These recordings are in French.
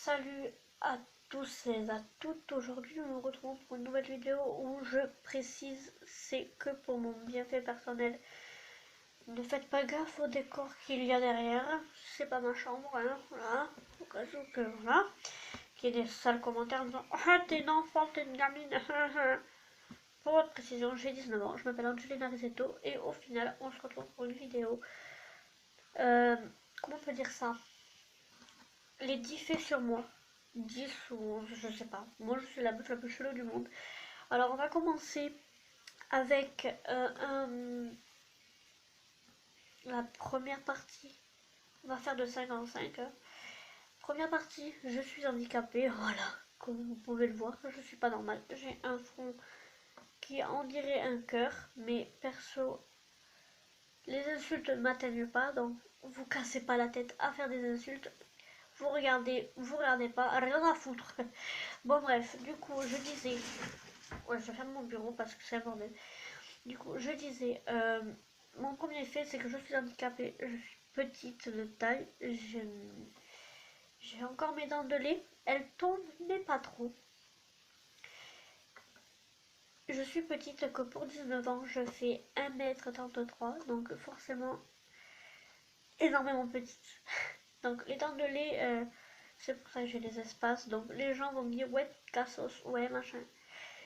Salut à tous et à toutes, aujourd'hui nous nous retrouvons pour une nouvelle vidéo où je précise c'est que pour mon bienfait personnel. Ne faites pas gaffe au décor qu'il y a derrière, c'est pas ma chambre, hein, voilà, au cas où que voilà, qu'il y ait des sales commentaires en disant ah t'es une enfant, t'es une gamine. Pour votre précision, j'ai 19 ans, je m'appelle Angelina Risetto et au final on se retrouve pour une vidéo. Comment on peut dire ça? Les 10 faits sur moi. 10 ou 11, je sais pas. Moi, je suis la meuf la plus chelou du monde. Alors, on va commencer avec la première partie. On va faire de 5 en 5. Première partie, je suis handicapée. Voilà, comme vous pouvez le voir, je suis pas normale. J'ai un front qui en dirait un cœur, mais perso, les insultes ne m'atteignent pas, donc vous cassez pas la tête à faire des insultes. Vous regardez pas, rien à foutre. Bon bref, du coup je disais, ouais je ferme mon bureau parce que c'est un bordel. Du coup je disais, mon premier fait c'est que je suis handicapée, je suis petite de taille, j'ai encore mes dents de lait, elles tombent mais pas trop. Je suis petite que pour 19 ans je fais 1m33, donc forcément énormément petite. Donc les dents de lait, c'est pour ça que j'ai des espaces. Donc les gens vont me dire ouais cassos, ouais machin.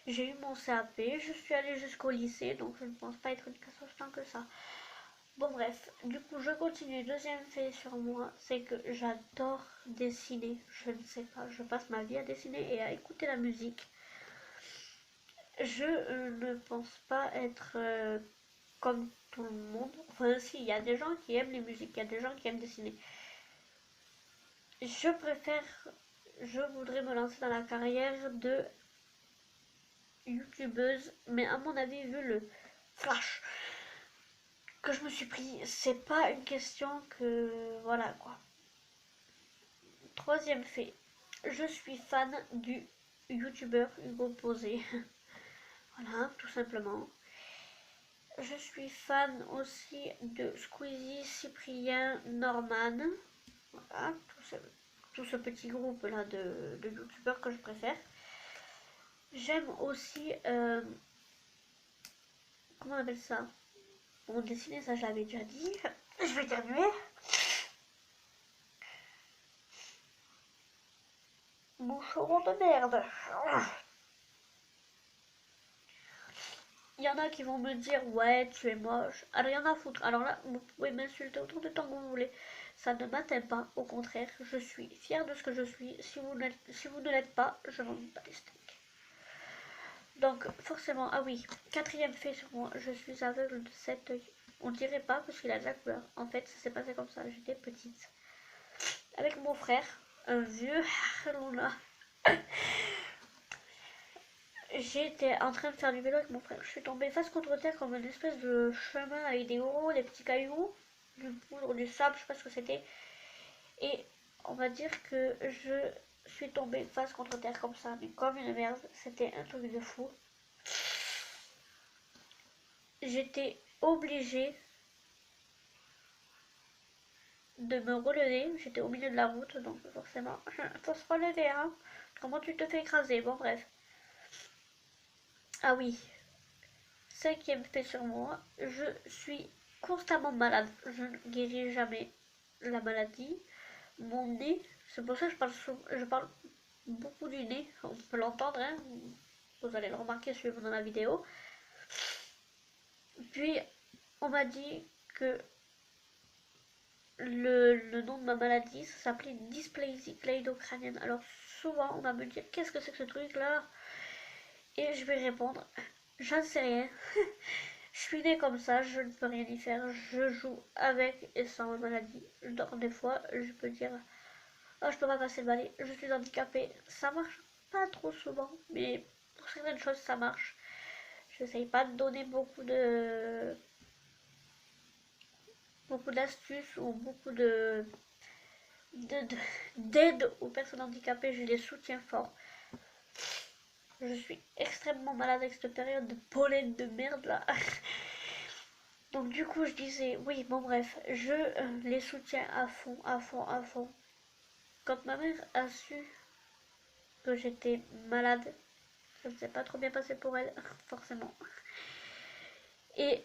J'ai eu mon CAP, je suis allée jusqu'au lycée, donc je ne pense pas être une cassos tant que ça. Bon bref, du coup je continue. Deuxième fait sur moi, c'est que j'adore dessiner. Je ne sais pas, je passe ma vie à dessiner et à écouter la musique. Je ne pense pas être comme tout le monde. Enfin si, il y a des gens qui aiment les musiques, il y a des gens qui aiment dessiner. Je voudrais me lancer dans la carrière de youtubeuse, mais à mon avis, vu le flash que je me suis pris, c'est pas une question que. Voilà quoi. Troisième fait, je suis fan du youtubeur Hugo Posé. Voilà, tout simplement. Je suis fan aussi de Squeezie, Cyprien, Norman. Voilà, tout ce petit groupe là de youtubeurs que je préfère. J'aime aussi. Comment on appelle ça? Bon, dessiner, ça je l'avais déjà dit. Je vais éternuer. Moucheron de merde. Il y en a qui vont me dire ouais tu es moche, rien à foutre. Alors là vous pouvez m'insulter autant de temps que vous voulez, ça ne m'atteint pas, au contraire je suis fière de ce que je suis. Si vous ne l'êtes pas, je m'en bats les steaks. Donc forcément, ah oui, quatrième fait sur moi, je suis aveugle de cet œil. On dirait pas parce qu'il a de la couleur. En fait ça s'est passé comme ça, j'étais petite avec mon frère, un vieux Luna. J'étais en train de faire du vélo avec mon frère. Je suis tombée face contre terre comme une espèce de chemin avec des gros, des petits cailloux, du poudre, du sable, je sais pas ce que c'était. Et on va dire que je suis tombée face contre terre comme ça, mais comme une merde. C'était un truc de fou. J'étais obligée de me relever. J'étais au milieu de la route, donc forcément, faut se relever, hein. Comment tu te fais écraser? Bon, bref. Ah oui, cinquième fait sur moi, je suis constamment malade. Je ne guéris jamais la maladie. Mon nez, c'est pour ça que je parle beaucoup du nez. On peut l'entendre, hein. Vous allez le remarquer si vous dans la vidéo. Puis, on m'a dit que le nom de ma maladie, ça s'appelait dysplasie cléidocrânienne. Alors, souvent, on va me dire qu'est-ce que c'est que ce truc-là? Et je vais répondre, j'en sais rien. Je suis née comme ça, je ne peux rien y faire. Je joue avec et sans ma maladie. Je dors des fois, je peux dire oh, je peux pas passer le balai, je suis handicapée. Ça marche pas trop souvent, mais pour certaines choses, ça marche. J'essaye pas de donner beaucoup d'astuces ou beaucoup d'aide aux personnes handicapées. Je les soutiens fort. Je suis extrêmement malade avec cette période de pollen de merde là. Donc du coup je disais, oui bon bref, je les soutiens à fond, à fond, à fond. quand ma mère a su que j'étais malade, ça ne s'est pas trop bien passé pour elle, forcément. Et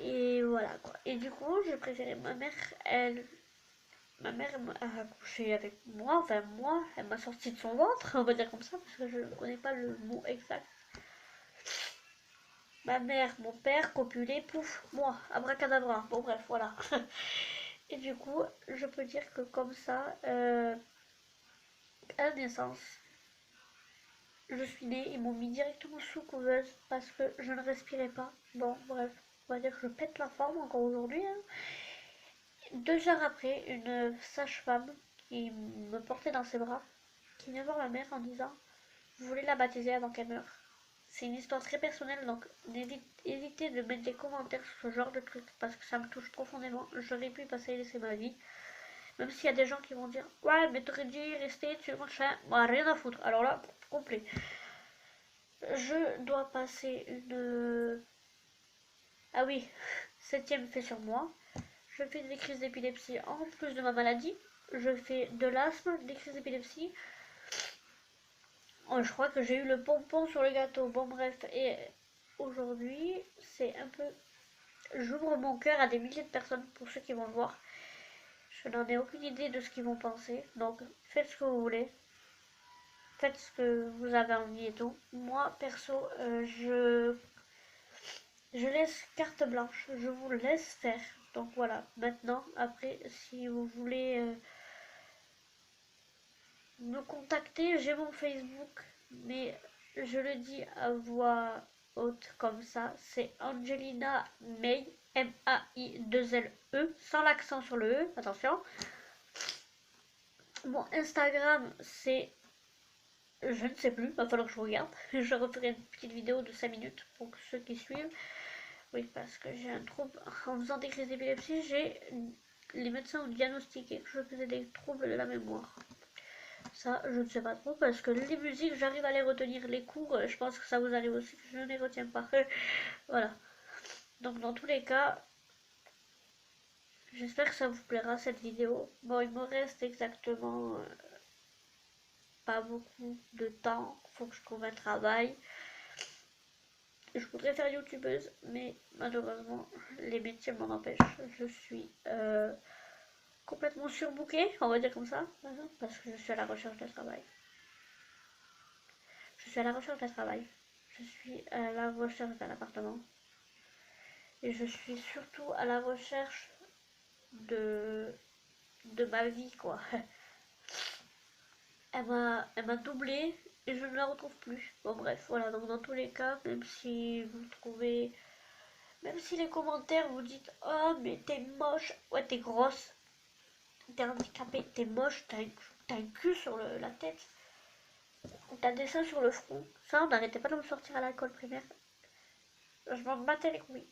et voilà quoi. Et du coup, je préférais ma mère a accouché avec moi, enfin moi, elle m'a sorti de son ventre, on va dire comme ça, parce que je ne connais pas le mot exact. Ma mère, mon père, copulé, pouf, moi, abracadabra. Bon bref, voilà. Et du coup, je peux dire que comme ça, à la naissance, je suis née, ils m'ont mis directement sous couveuse parce que je ne respirais pas. Bon, bref, on va dire que je pète la forme encore aujourd'hui, hein. 2 heures après, une sage-femme qui me portait dans ses bras, qui vient voir ma mère en disant: vous voulez la baptiser avant qu'elle meure. C'est une histoire très personnelle, donc évitez de mettre des commentaires sur ce genre de trucs parce que ça me touche profondément. J'aurais pu passer et laisser ma vie. Même s'il y a des gens qui vont dire: ouais, mais t'aurais dû rester, tu machin. Moi, rien à foutre. Alors là, complet. Je dois passer une. Ah oui, 7e fait sur moi. Je fais des crises d'épilepsie en plus de ma maladie. Je fais de l'asthme, des crises d'épilepsie. Oh, je crois que j'ai eu le pompon sur le gâteau. Bon, bref. Et aujourd'hui, c'est un peu. J'ouvre mon cœur à des milliers de personnes pour ceux qui vont le voir. Je n'en ai aucune idée de ce qu'ils vont penser. Donc, faites ce que vous voulez. Faites ce que vous avez envie et tout. Moi, perso, je laisse carte blanche. Je vous laisse faire. Donc voilà. Maintenant, après, si vous voulez me contacter, j'ai mon Facebook. Mais je le dis à voix haute comme ça. C'est Angelina May. M-A-I-2-L-E. Sans l'accent sur le E. Attention. Mon Instagram, c'est. Je ne sais plus, il va falloir que je regarde. Je referai une petite vidéo de 5 minutes pour ceux qui suivent. Oui, parce que j'ai un trouble. En faisant des crises d'épilepsie, les médecins ont diagnostiqué que je faisais des troubles de la mémoire. Ça, je ne sais pas trop, parce que les musiques, j'arrive à les retenir. Les cours, je pense que ça vous arrive aussi, je ne les retiens pas. Voilà. Donc, dans tous les cas, j'espère que ça vous plaira cette vidéo. Bon, il me reste exactement pas beaucoup de temps. Faut que je trouve un travail. Je voudrais faire youtubeuse, mais malheureusement, les métiers m'en empêchent. Je suis complètement surbookée, on va dire comme ça, parce que je suis à la recherche de travail. Je suis à la recherche de travail. Je suis à la recherche d'un appartement. Et je suis surtout à la recherche de ma vie, quoi. Elle m'a doublé et je ne la retrouve plus. Bon, bref, voilà. Donc, dans tous les cas, même si vous trouvez. Même si les commentaires vous dites: oh, mais t'es moche, ouais, t'es grosse, t'es handicapé, t'es moche, t'as un cul sur la tête, t'as des seins sur le front. Ça, on n'arrêtait pas de me sortir à l'école primaire. Je m'en battais les couilles.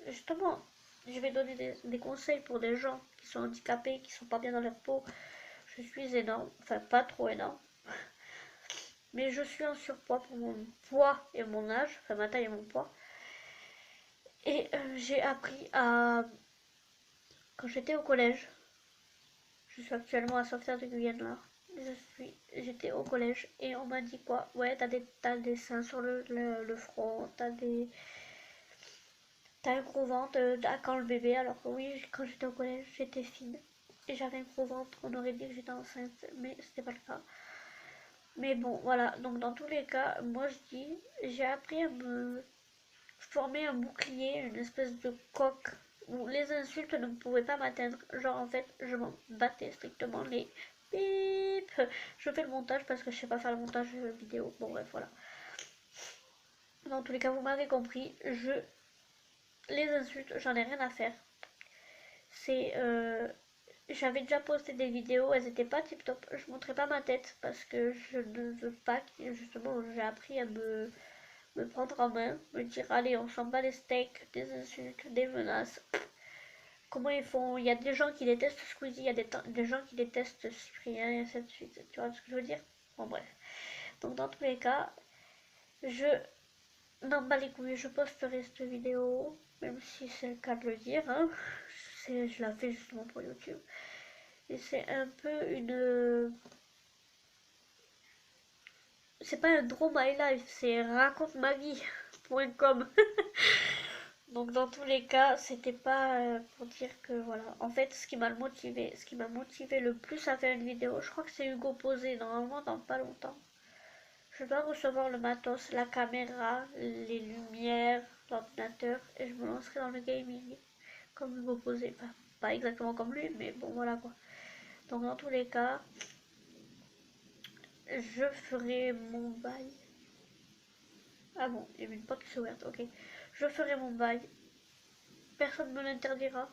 Justement, je vais donner des conseils pour des gens qui sont handicapés, qui sont pas bien dans leur peau. Je suis énorme, enfin pas trop énorme, mais je suis en surpoids pour mon poids et mon âge, enfin ma taille et mon poids. Et j'ai appris à... Quand j'étais au collège, je suis actuellement à Sauveterre de Guyane. J'étais au collège et on m'a dit quoi? Ouais, t'as des seins sur le front, t'as un gros ventre, quand le bébé, alors que oui, quand j'étais au collège, j'étais fine et j'avais un gros ventre. On aurait dit que j'étais enceinte, mais c'était pas le cas. Mais bon, voilà. Donc dans tous les cas, moi je dis, j'ai appris à me former un bouclier, une espèce de coque où les insultes ne pouvaient pas m'atteindre. Genre en fait, je m'en battais strictement les bip. Je fais le montage parce que je sais pas faire le montage vidéo. Bon bref, voilà. Dans tous les cas, vous m'avez compris. Les insultes, j'en ai rien à faire. C'est j'avais déjà posté des vidéos, elles étaient pas tip top. Je montrais pas ma tête parce que je ne veux pas, justement, j'ai appris à me prendre en main, me dire allez, on s'en bat les steaks, des insultes, des menaces. Comment ils font? Il y a des gens qui détestent Squeezie, il y a des gens qui détestent Cyprien et ainsi de suite. Tu vois ce que je veux dire? Bon, bref. Donc, dans tous les cas, je n'en bats les couilles, je posterai cette vidéo, même si c'est le cas de le dire, hein. Je la fais justement pour YouTube. Et c'est un peu une... C'est pas un Draw My Life, c'est raconte ma vie.com. Donc dans tous les cas, c'était pas pour dire que voilà. En fait, ce qui m'a motivé le plus à faire une vidéo, je crois que c'est Hugo Posé, normalement dans pas longtemps. Je dois recevoir le matos, la caméra, les lumières, l'ordinateur, et je me lancerai dans le gaming. Comme Hugo Posé, enfin, pas exactement comme lui, mais bon voilà quoi. Donc dans tous les cas, je ferai mon bail. Ah bon, il y a une porte qui s'est ouverte, ok. Je ferai mon bail. Personne ne me l'interdira.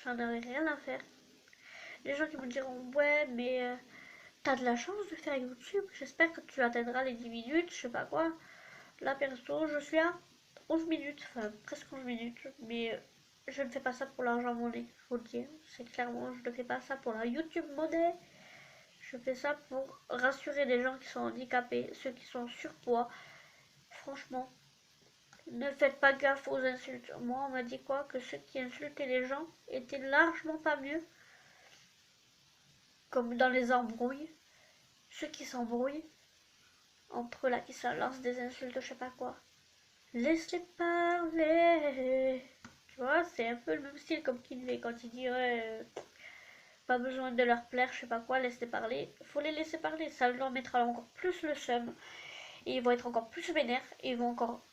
J'en aurai rien à faire. Les gens qui me diront, ouais, mais t'as de la chance de faire YouTube. J'espère que tu atteindras les 10 minutes, je sais pas quoi. Là, perso, je suis à 11 minutes, enfin presque 11 minutes. Mais je ne fais pas ça pour l'argent monnaie, je vous le dis. C'est clairement, je ne fais pas ça pour la YouTube monnaie. Je fais ça pour rassurer les gens qui sont handicapés, ceux qui sont surpoids. Franchement, ne faites pas gaffe aux insultes. Moi, on m'a dit quoi? Que ceux qui insultaient les gens étaient largement pas mieux. Comme dans les embrouilles. Ceux qui s'embrouillent entre eux là, qui se lancent des insultes, je sais pas quoi. Laisse-les parler. Tu vois, c'est un peu le même style comme Kinvey quand il dirait pas besoin de leur plaire, je sais pas quoi, laisse-les parler. Faut les laisser parler, ça leur mettra encore plus le seum. Et ils vont être encore plus vénères. Et ils vont encore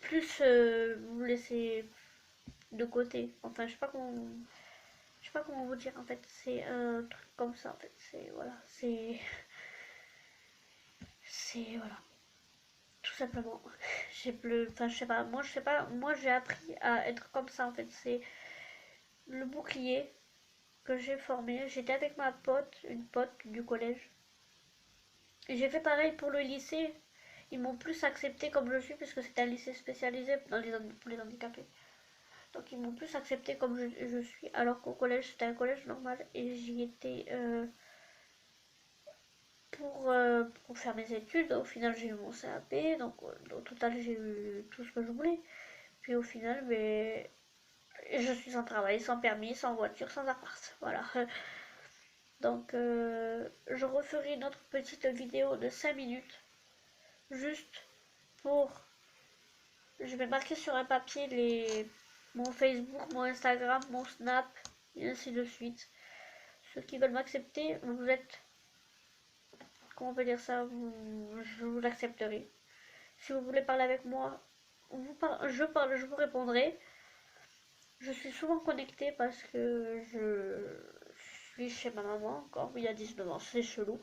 plus vous laisser de côté. Enfin, je sais pas comment vous dire en fait. C'est un truc comme ça en fait. C'est voilà, c'est voilà, tout simplement. J'ai plus, enfin je sais pas. Moi je sais pas. Moi j'ai appris à être comme ça en fait. C'est le bouclier que j'ai formé. J'étais avec ma pote, une pote du collège. Et j'ai fait pareil pour le lycée. Ils m'ont plus accepté comme je suis parce que c'était un lycée spécialisé pour les handicapés. Donc ils m'ont plus accepté comme je suis, alors qu'au collège c'était un collège normal et j'y étais pour faire mes études. Au final j'ai eu mon CAP, donc au total j'ai eu tout ce que je voulais. Puis au final, mais je suis sans travail, sans permis, sans voiture, sans appart. Voilà. Donc je referai une autre petite vidéo de 5 minutes, juste pour... Je vais marquer sur un papier mon Facebook, mon Instagram, mon Snap, et ainsi de suite. Ceux qui veulent m'accepter, vous êtes... Comment on peut dire ça? Je vous accepterai. Si vous voulez parler avec moi, je vous répondrai. Je suis souvent connectée parce que je suis chez ma maman encore. Il y a 19 ans, c'est chelou.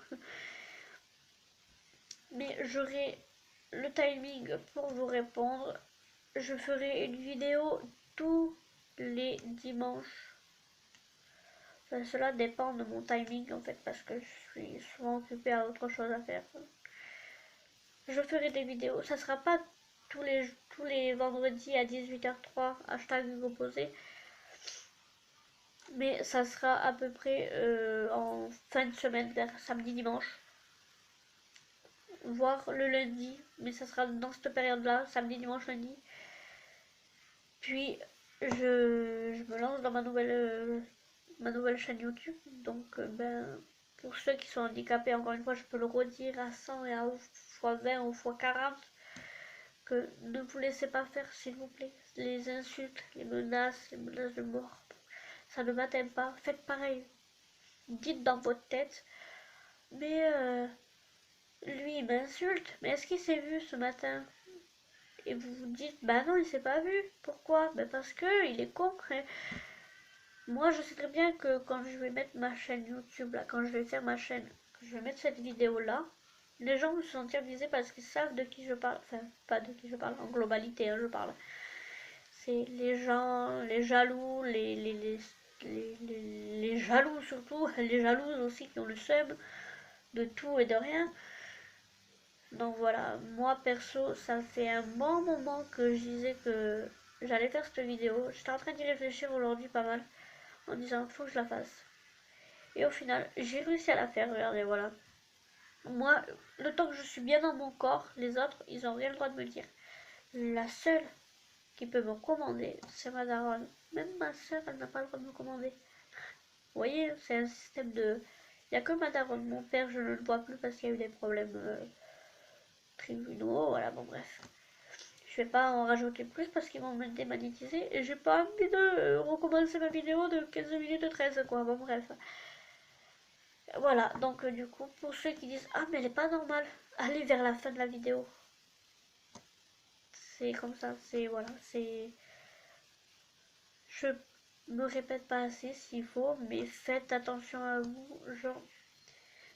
Mais j'aurai le timing pour vous répondre. Je ferai une vidéo tous les dimanches. Enfin, cela dépend de mon timing en fait parce que je suis souvent occupée à autre chose à faire. Je ferai des vidéos. Ça sera pas tous les vendredis à 18h03 hashtag Hugo Posé. Mais ça sera à peu près en fin de semaine, vers samedi, dimanche. Voire le lundi. Mais ça sera dans cette période-là, samedi, dimanche, lundi. Puis je me lance dans ma nouvelle chaîne YouTube. Donc ben, pour ceux qui sont handicapés, encore une fois, je peux le redire à 100 et à x20 ou x40 que ne vous laissez pas faire, s'il vous plaît. Les insultes, les menaces de mort, ça ne m'atteint pas. Faites pareil. Dites dans votre tête, mais lui il m'insulte, mais est-ce qu'il s'est vu ce matin? Et vous vous dites, bah non, il s'est pas vu. Pourquoi? Bah parce que il est con. Et moi, je sais très bien que quand je vais mettre ma chaîne YouTube, là, quand je vais faire ma chaîne, que je vais mettre cette vidéo-là, les gens vont se sentir visés parce qu'ils savent de qui je parle. Enfin, pas de qui je parle, en globalité, hein, je parle. C'est les gens, les jaloux, les jaloux surtout, les jalouses aussi qui ont le seum de tout et de rien. Donc voilà, moi perso, ça fait un bon moment que je disais que j'allais faire cette vidéo. J'étais en train d'y réfléchir aujourd'hui pas mal, en disant faut que je la fasse. Et au final, j'ai réussi à la faire, regardez, voilà. Moi, le temps que je suis bien dans mon corps, les autres, ils n'ont rien le droit de me dire. La seule qui peut me commander, c'est ma daronne. Même ma soeur, elle n'a pas le droit de me commander. voyez, c'est un système de... Il n'y a que ma daronne, mon père, je ne le vois plus parce qu'il y a eu des problèmes tribunaux, voilà, bon bref. Je vais pas en rajouter plus parce qu'ils vont me démonétiser et j'ai pas envie de recommencer ma vidéo de 15 minutes 13 quoi, bon bref. Voilà, donc du coup, pour ceux qui disent ah mais elle est pas normale, allez vers la fin de la vidéo. C'est comme ça, c'est voilà, c'est... Je me répète pas assez s'il faut, mais faites attention à vous, genre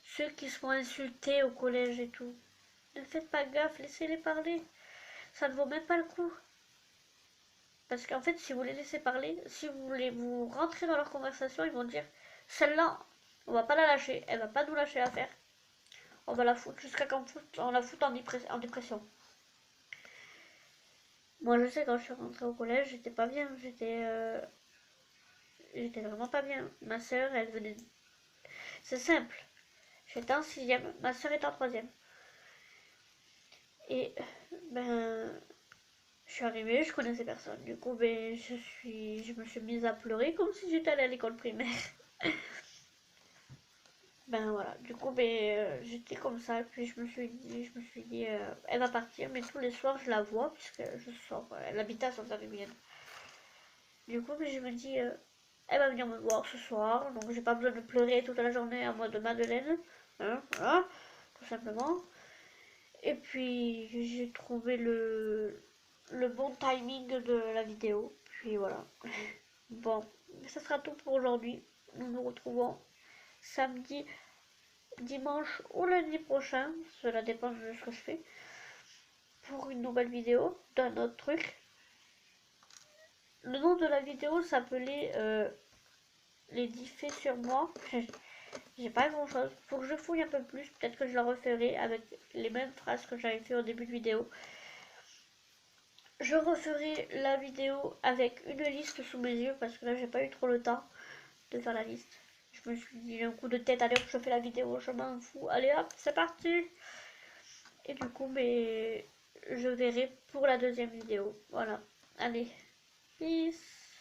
ceux qui se font insulter au collège et tout. Ne faites pas gaffe, laissez-les parler. Ça ne vaut même pas le coup. Parce qu'en fait, si vous les laissez parler, si vous voulez vous rentrer dans leur conversation, ils vont dire celle-là, on va pas la lâcher, elle va pas nous lâcher l'affaire. On va la foutre jusqu'à qu'on la foute en dépression. Moi, je sais, quand je suis rentrée au collège, j'étais pas bien. J'étais vraiment pas bien. Ma soeur, elle venait. C'est simple. J'étais en sixième, ma soeur était en troisième. Et ben, je suis arrivée, je connaissais personne. Du coup, ben, je me suis mise à pleurer comme si j'étais allée à l'école primaire. Ben voilà, du coup, ben, j'étais comme ça. Puis je me suis dit, elle va partir, mais tous les soirs, je la vois puisque je sors. Elle habitait à Saint-Saturnienne. Du coup, ben, je me dis, elle va venir me voir ce soir, donc j'ai pas besoin de pleurer toute la journée à mode de Madeleine. Hein, voilà, tout simplement. Et puis, j'ai trouvé le bon timing de la vidéo. Puis voilà. Bon, ça sera tout pour aujourd'hui. Nous nous retrouvons samedi, dimanche ou lundi prochain. Cela dépend de ce que je fais. Pour une nouvelle vidéo d'un autre truc. Le nom de la vidéo s'appelait Les 10 faits sur moi. J'ai pas grand chose. Faut que je fouille un peu plus. Peut-être que je la referai avec les mêmes phrases que j'avais fait au début de vidéo. Je referai la vidéo avec une liste sous mes yeux parce que là j'ai pas eu trop le temps de faire la liste. Je me suis dit un coup de tête, allez hop, je fais la vidéo, je m'en fous, allez hop, c'est parti. Et du coup, mais je verrai pour la deuxième vidéo. Voilà, allez, peace.